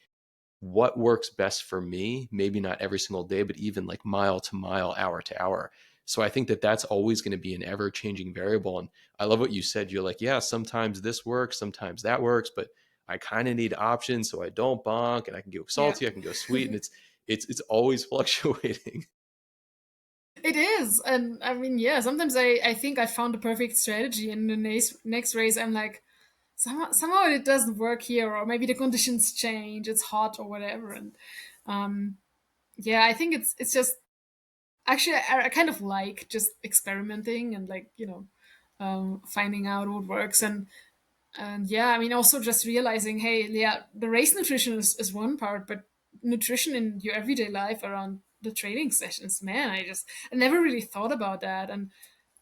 what works best for me, maybe not every single day, but even like mile to mile, hour to hour. So I think that that's always going to be an ever changing variable. And I love what you said. You're like, yeah, sometimes this works, sometimes that works, but I kind of need options so I don't bonk, and I can go Yeah. salty, I can go sweet, and it's always fluctuating. It is. And I mean, yeah, sometimes I think I found the perfect strategy in the next race. I'm like, somehow it doesn't work here, or maybe the conditions change, it's hot or whatever. And yeah, I think it's just actually I kind of like just experimenting and like, finding out what works. And yeah, I mean, also just realizing, hey, yeah, the race nutrition is one part, but nutrition in your everyday life around the training sessions, man, I never really thought about that. And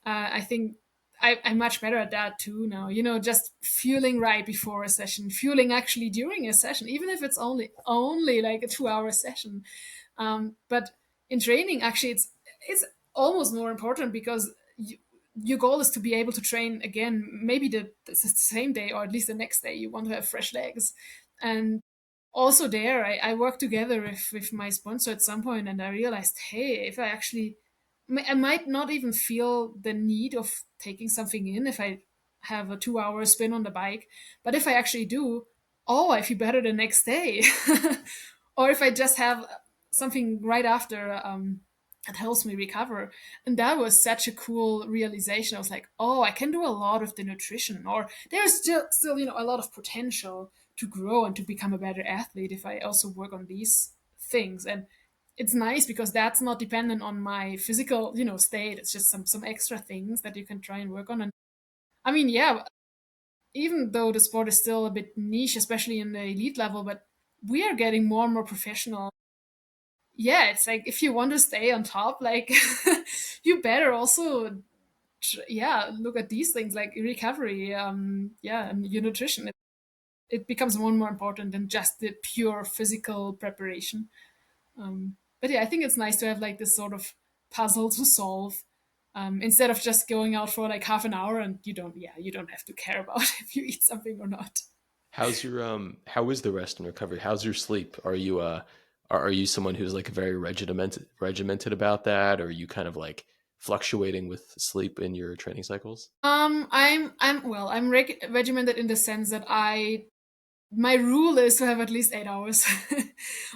I think I'm much better at that too now. Just fueling right before a session, fueling actually during a session, even if it's only like a 2 hour session. But in training, actually, it's almost more important because your goal is to be able to train again, maybe the same day or at least the next day. You want to have fresh legs, and also there, I worked together with my sponsor at some point, and I realized, hey, if I actually I might not even feel the need of taking something in if I have a 2 hour spin on the bike. But if I actually do, oh, I feel better the next day. Or if I just have something right after, that helps me recover. And that was such a cool realization. I was like, oh, I can do a lot of the nutrition, or there's still, a lot of potential to grow and to become a better athlete if I also work on these things. And it's nice because that's not dependent on my physical, state. It's just some extra things that you can try and work on. And I mean, yeah, even though the sport is still a bit niche, especially in the elite level, but we are getting more and more professional. Yeah, it's like if you want to stay on top, like you better also, yeah, look at these things like recovery, yeah, and your nutrition. It becomes more and more important than just the pure physical preparation. But yeah, I think it's nice to have like this sort of puzzle to solve, instead of just going out for like half an hour and you don't have to care about if you eat something or not. How is the rest and recovery? How's your sleep? Are you someone who's like very regimented about that, or are you kind of like fluctuating with sleep in your training cycles? I'm regimented in the sense that I my rule is to have at least 8 hours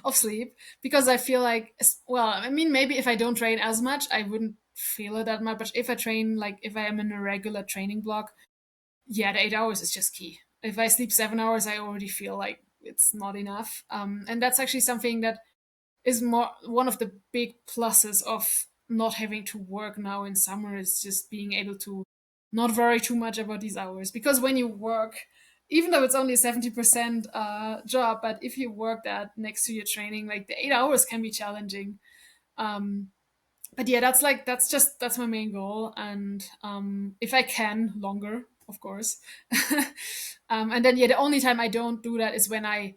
of sleep because I feel like, well, I mean, maybe if I don't train as much, I wouldn't feel it that much. But if I train, like if I am in a regular training block, yeah, the 8 hours is just key. If I sleep 7 hours, I already feel like it's not enough. And that's actually something that is more one of the big pluses of not having to work now in summer, is just being able to not worry too much about these hours. Because when you work, even though it's only a 70% job, but if you work that next to your training, like the 8 hours can be challenging. Um, but yeah, that's my main goal, and if I can, longer, of course. And then yeah, the only time I don't do that is when I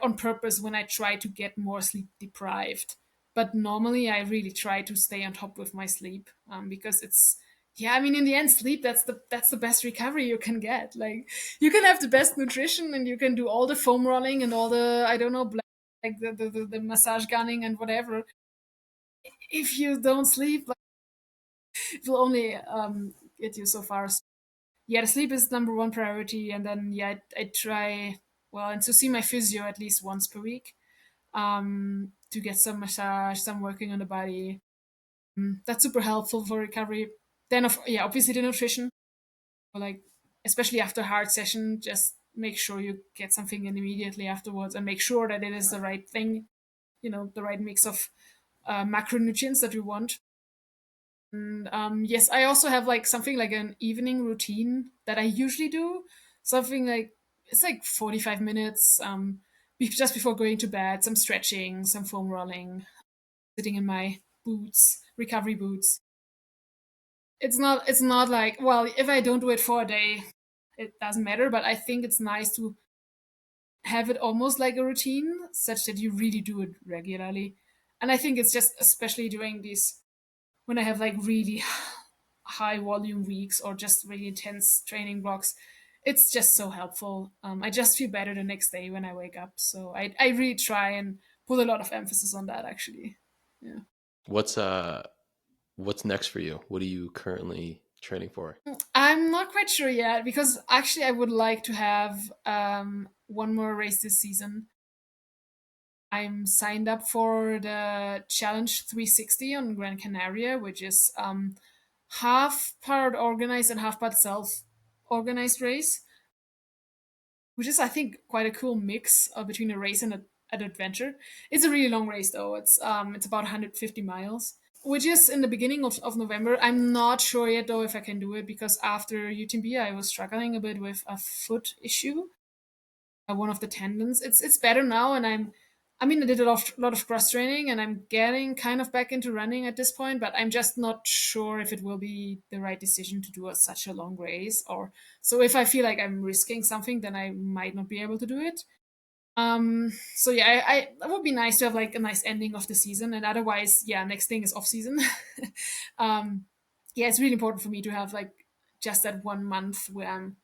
on purpose, when I try to get more sleep deprived. But normally, I really try to stay on top with my sleep, because it's, yeah, I mean, in the end, sleep, that's the best recovery you can get. Like, you can have the best nutrition, and you can do all the foam rolling and all the, I don't know, like the massage gunning and whatever. If you don't sleep, like, it will only get you so far. Yeah, the sleep is number one priority, and then yeah, I try, well, and to see my physio at least once per week, to get some massage, some working on the body. That's super helpful for recovery. Then, yeah, obviously the nutrition, like, especially after a hard session, just make sure you get something in immediately afterwards, and make sure that it is the right thing, the right mix of macronutrients that you want. And yes, I also have like something like an evening routine that I usually do. Something like, it's like 45 minutes, just before going to bed, some stretching, some foam rolling, sitting in my boots, recovery boots. It's not like, well, if I don't do it for a day, it doesn't matter, but I think it's nice to have it almost like a routine, such that you really do it regularly. And I think it's just, especially during these, when I have like really high volume weeks or just really intense training blocks, it's just so helpful. I just feel better the next day when I wake up. So I really try and put a lot of emphasis on that, actually. Yeah. What's what's next for you? What are you currently training for? I'm not quite sure yet, because actually I would like to have one more race this season. I'm signed up for the Challenge 360 on Gran Canaria, which is half part organized and half part self organized race, which is, I think, quite a cool mix between a race and an adventure. It's a really long race, though. It's about 150 miles, which is in the beginning of November. I'm not sure yet, though, if I can do it, because after UTMB, I was struggling a bit with a foot issue, one of the tendons. It's better now, and I mean, I did a lot of cross training, and I'm getting kind of back into running at this point. But I'm just not sure if it will be the right decision to do such a long race. Or so if I feel like I'm risking something, then I might not be able to do it. So yeah, that would be nice to have like a nice ending of the season, and otherwise, yeah, next thing is off season. um, yeah, it's really important for me to have like just that 1 month where I'm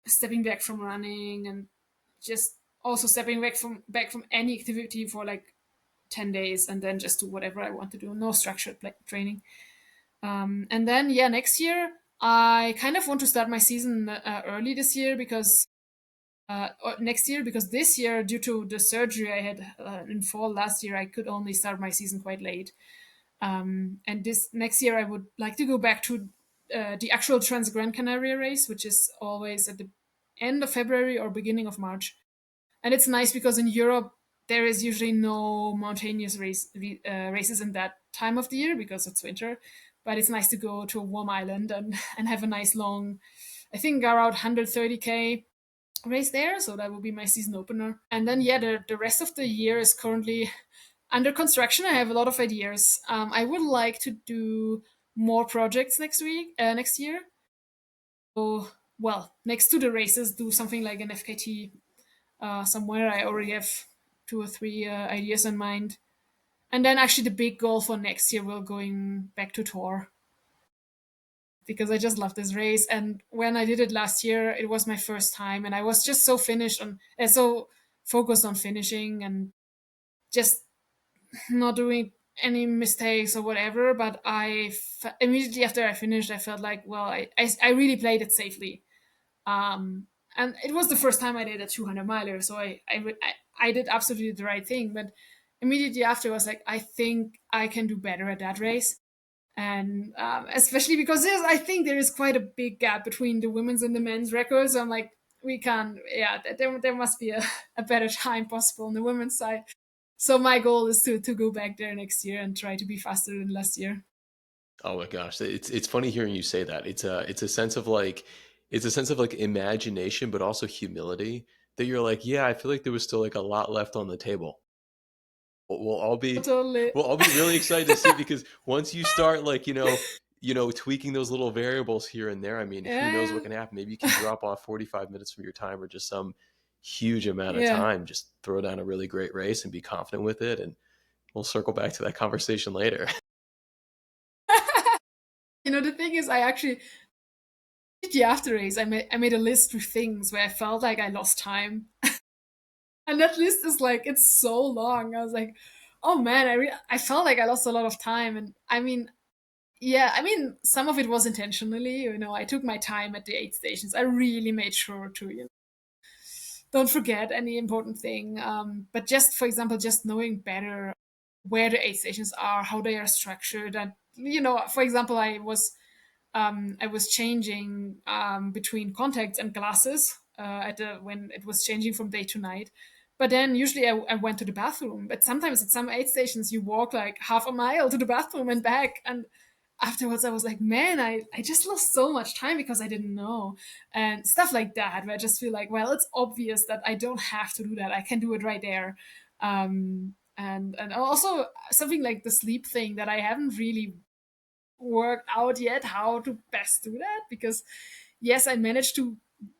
stepping back from running, and just also stepping back from any activity for like 10 days, and then just do whatever I want to do. No structured like training. And then yeah, next year I kind of want to start my season early this year, because or next year, because this year, due to the surgery I had in fall last year, I could only start my season quite late. And this next year I would like to go back to the actual Trans Gran Canaria race, which is always at the end of February or beginning of March. And it's nice because in Europe there is usually no mountainous races in that time of the year because it's winter. But it's nice to go to a warm island and have a nice long, I think around 130K race there. So that will be my season opener. And then yeah, the rest of the year is currently under construction. I have a lot of ideas. I would like to do more projects next year. So, well, next to the races, do something like an FKT somewhere. I already have two or three ideas in mind. And then actually the big goal for next year will going back to tour, because I just love this race. And when I did it last year, it was my first time, and I was just so so focused on finishing, and just not doing any mistakes or whatever. But immediately after I finished, I felt like, well, I really played it safely. And it was the first time I did a 200 miler, so I did absolutely the right thing. But immediately after, I was like, I think I can do better at that race. And especially because I think there is quite a big gap between the women's and the men's records. I'm like, we can't. Yeah, there must be a better time possible on the women's side. So my goal is to go back there next year and try to be faster than last year. Oh my gosh, it's funny hearing you say that. It's a sense of like it's a sense of like imagination, but also humility that you're like, yeah, I feel like there was still like a lot left on the table. We'll all be Totally. we'll all be really excited to see because once you start like tweaking those little variables here and there, I mean, who knows what Yeah, can happen? Maybe you can drop off 45 minutes from your time or just some huge amount of yeah. time. Just throw down a really great race and be confident with it, and we'll circle back to that conversation later. The thing is, I actually the after race, I made a list with things where I felt like I lost time, and that list is like it's so long. I was like, oh man, I felt like I lost a lot of time, and I mean, yeah, I mean, some of it was intentionally. I took my time at the aid stations. I really made sure to don't forget any important thing. But just for example, just knowing better where the aid stations are, how they are structured, and for example, I was changing between contacts and glasses when it was changing from day to night. But then usually I went to the bathroom. But sometimes at some aid stations you walk like half a mile to the bathroom and back. And afterwards I was like, man, I just lost so much time because I didn't know. And stuff like that, where I just feel like, well, it's obvious that I don't have to do that. I can do it right there. And also something like the sleep thing that I haven't really worked out yet how to best do that, because yes, I managed to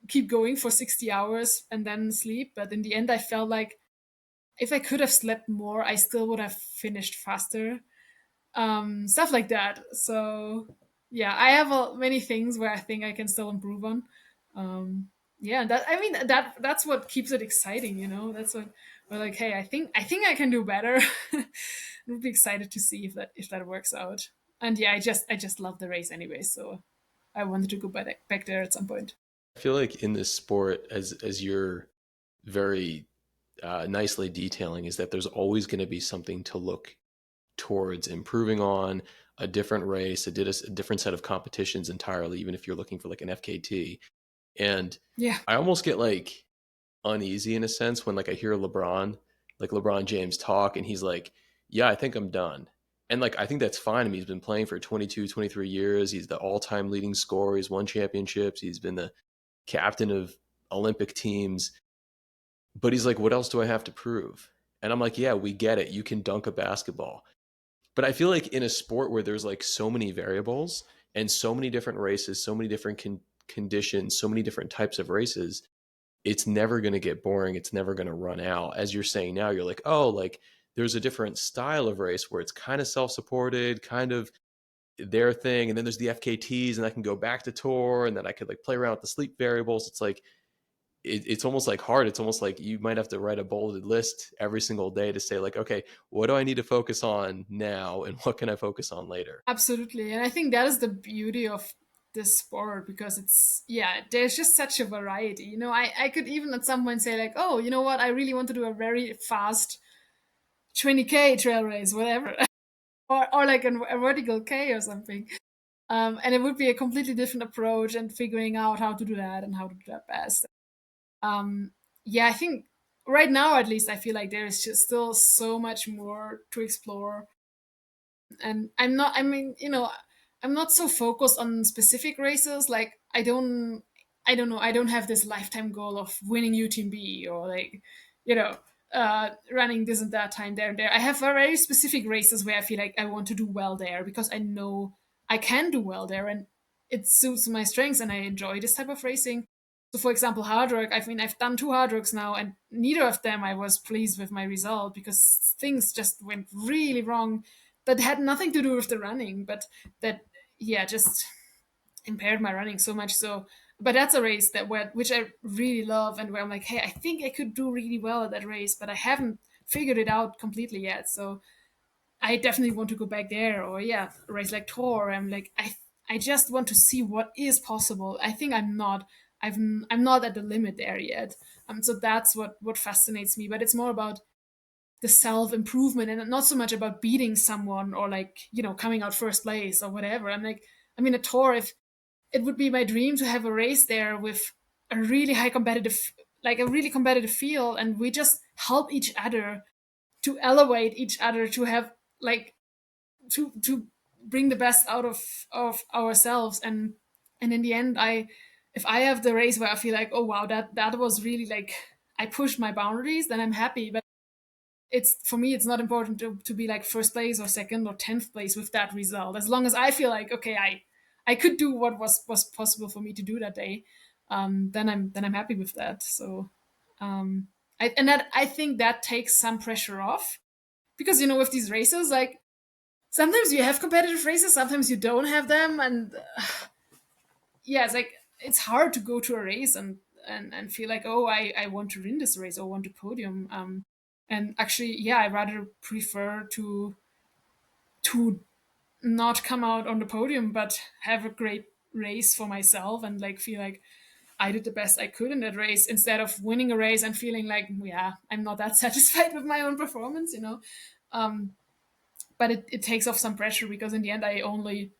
keep going for 60 hours and then sleep, but in the end I felt like if I could have slept more I still would have finished faster. Stuff like that. So yeah, I have many things where I think I can still improve on. Yeah, that I mean that's what keeps it exciting, that's what we're like, hey, I think I can do better. We'll be excited to see if that works out. And yeah, I just love the race anyway, so I wanted to go back there at some point. I feel like in this sport, as you're very nicely detailing, is that there's always going to be something to look towards improving on, a different race, a different set of competitions entirely, even if you're looking for like an FKT. And Yeah, I almost get like uneasy in a sense when like I hear LeBron James talk and he's like, yeah, I think I'm done. And like I think that's fine. I mean, he's been playing for 22, 23 years. He's the all-time leading scorer. He's won championships. He's been the captain of Olympic teams. But he's like, what else do I have to prove? And I'm like, yeah, we get it. You can dunk a basketball. But I feel like in a sport where there's like so many variables and so many different races, so many different conditions, so many different types of races, it's never going to get boring. It's never going to run out. As you're saying now, you're like, oh, like there's a different style of race where it's kind of self supported, kind of their thing. And then there's the FKTs, and I can go back to tour, and then I could like play around with the sleep variables. It's like, it's almost like hard. It's almost like you might have to write a bolded list every single day to say, like, okay, what do I need to focus on now? And what can I focus on later? absolutely. And I think that is the beauty of this sport, because yeah, there's just such a variety. I could even at some point say like, oh, you know what, I really want to do a very fast 20K trail race, whatever, or like a vertical K or something. And it would be a completely different approach and figuring out how to do that and how to do that best. Um, yeah, I think right now, at least, I feel like there is just still so much more to explore. And I'm not so focused on specific races. Like, I don't know, I don't have this lifetime goal of winning UTMB or like, you know, running this and that time there and there. I have very specific races where I feel like I want to do well there because I know I can do well there and it suits my strengths and I enjoy this type of racing. So, for example, hard rock, I mean, I've done two hard rocks now, and neither of them I was pleased with my result because things just went really wrong that had nothing to do with the running, but that, yeah, just impaired my running so much. So, but that's a race which I really love, and where I'm like, hey, I think I could do really well at that race, but I haven't figured it out completely yet. So I definitely want to go back there, or yeah, a race like Tour. I'm like, I just want to see what is possible. I think I'm not at the limit there yet. So that's what fascinates me. But it's more about the self improvement and not so much about beating someone or like coming out first place or whatever. I'm like, I mean, a Tour, if it would be my dream to have a race there with a really high competitive, like a really competitive field, and we just help each other to elevate each other, to have like to bring the best out of ourselves. And in the end, I if I have the race where I feel like, oh wow, that was really like I pushed my boundaries, then I'm happy. But it's for me, it's not important to be like first place or second or 10th place with that result, as long as I feel like, okay, I could do what was possible for me to do that day. Then I'm happy with that. So and that I think that takes some pressure off, because with these races, like sometimes you have competitive races, sometimes you don't have them, and yeah, it's like it's hard to go to a race and feel like, oh, I want to win this race or want to podium. And actually, yeah, I rather prefer to not come out on the podium, but have a great race for myself and like feel like I did the best I could in that race, instead of winning a race and feeling like, yeah, I'm not that satisfied with my own performance. But it takes off some pressure, because in the end I only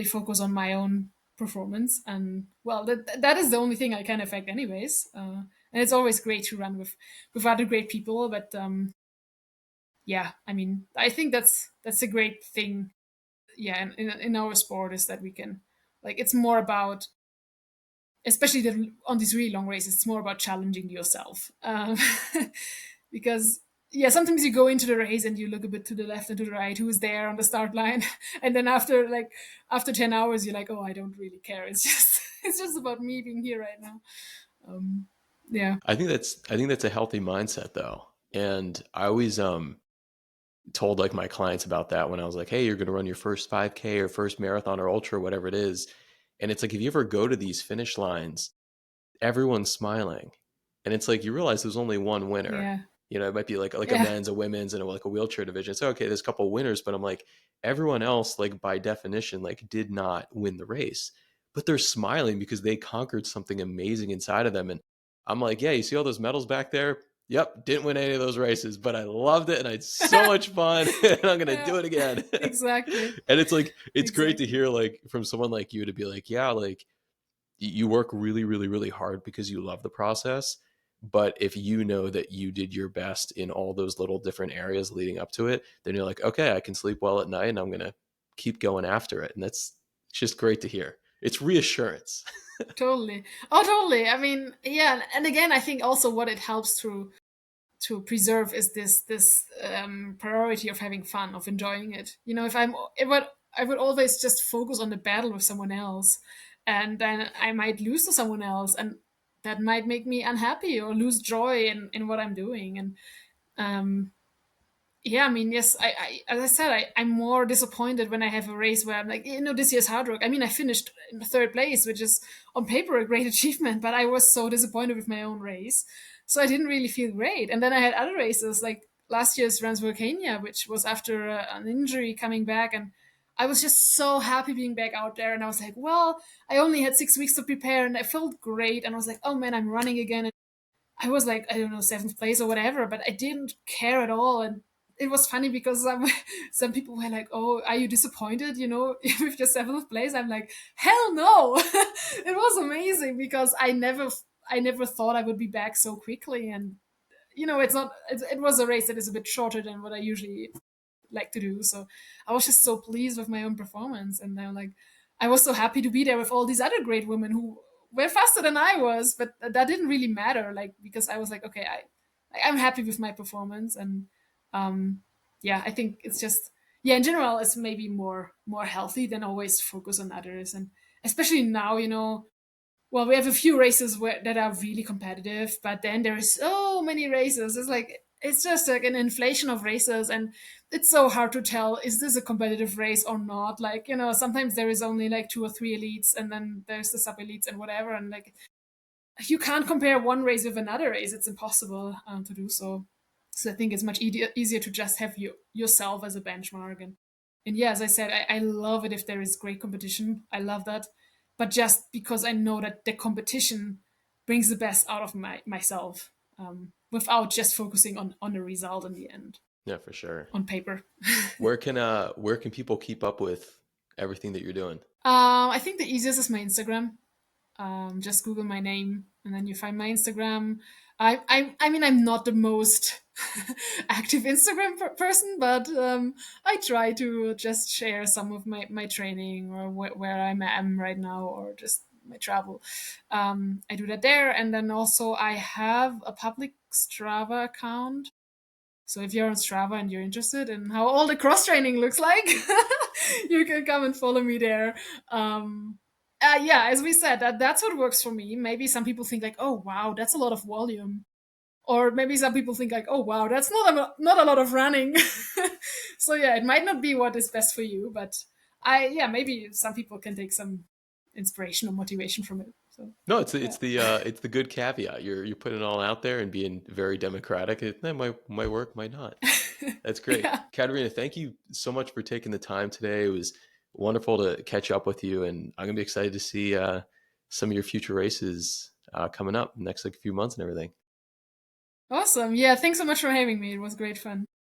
focus on my own performance, and well, that is the only thing I can affect anyways. And it's always great to run with other great people, but yeah, I mean, I think that's a great thing. Yeah, in our sport, is that we can, like, it's more about, especially on these really long races, it's more about challenging yourself. Because yeah, sometimes you go into the race and you look a bit to the left and to the right, who's there on the start line, and then after 10 hours, you're like, oh, I don't really care. It's just it's just about me being here right now. Um, yeah, I think that's a healthy mindset though. And I always told like my clients about that when I was like, hey, you're going to run your first 5K or first marathon or ultra, whatever it is. And it's like, if you ever go to these finish lines, everyone's smiling. And it's like, you realize there's only one winner. yeah, It might be like a yeah, men's, a women's, and like a wheelchair division. So, okay, there's a couple of winners, but I'm like, everyone else, like by definition, like did not win the race, but they're smiling because they conquered something amazing inside of them. And I'm like, yeah, you see all those medals back there? Yep, didn't win any of those races, but I loved it and I had so much fun and I'm going to yeah, do it again. exactly, And it's like, it's great to exactly, hear like from someone like you to be like, yeah, like you work really, really, really hard because you love the process. But if you know that you did your best in all those little different areas leading up to it, then you're like, okay, I can sleep well at night and I'm going to keep going after it. And that's just great to hear. It's reassurance. totally. Oh, totally. I mean, yeah, and again, I think also what it helps to preserve is this priority of having fun, of enjoying it. If I would always just focus on the battle with someone else, and then I might lose to someone else, and that might make me unhappy or lose joy in what I'm doing. And um, yeah, I mean, yes, as I said, I'm more disappointed when I have a race where I'm like, this year's hard rock. I mean, I finished in third place, which is on paper a great achievement, but I was so disappointed with my own race. So I didn't really feel great. And then I had other races like last year's Transvolcania, which was after an injury coming back. And I was just so happy being back out there. And I was like, well, I only had 6 weeks to prepare and I felt great. And I was like, oh man, I'm running again. I was like, I don't know, seventh place or whatever, but I didn't care at all. And it was funny because some people were like, oh, are you disappointed, with your seventh place? I'm like, hell no. It was amazing because I never thought I would be back so quickly. And, it was a race that is a bit shorter than what I usually like to do. So I was just so pleased with my own performance. And I was so happy to be there with all these other great women who were faster than I was, but that didn't really matter. Like, because I was like, okay, I'm happy with my performance. And yeah, I think it's just, yeah, in general, it's maybe more healthy than always focus on others. And especially now, well, we have a few races that are really competitive, but then there is so many races. It's just like an inflation of races, and it's so hard to tell, is this a competitive race or not? Like, sometimes there is only like two or three elites, and then there's the sub elites and whatever, and like you can't compare one race with another race. It's impossible to do so. So I think it's much easier to just have yourself as a benchmark. And yeah, as I said, I love it if there is great competition. I love that. But just because I know that the competition brings the best out of myself, without just focusing on the result in the end Yeah, for sure. on paper. Where can people keep up with everything that you're doing? I think the easiest is my Instagram. Just Google my name and then you find my Instagram. I mean, I'm not the most active Instagram person, but I try to just share some of my training or where I am right now or just my travel. I do that there. And then also I have a public Strava account. So if you're on Strava and you're interested in how all the cross training looks like, you can come and follow me there. Yeah, as we said, that's what works for me. Maybe some people think like, oh wow, that's a lot of volume, or maybe some people think like, oh wow, that's not a lot of running. So yeah, it might not be what is best for you, but yeah, maybe some people can take some inspiration or motivation from it. So No, it's yeah. it's the good caveat. You're putting it all out there and being very democratic. That might work, might not. That's great. Yeah. Katerina, thank you so much for taking the time today. It was wonderful to catch up with you, and I'm gonna be excited to see some of your future races coming up next like few months and everything. Awesome. Yeah, thanks so much for having me. It was great fun.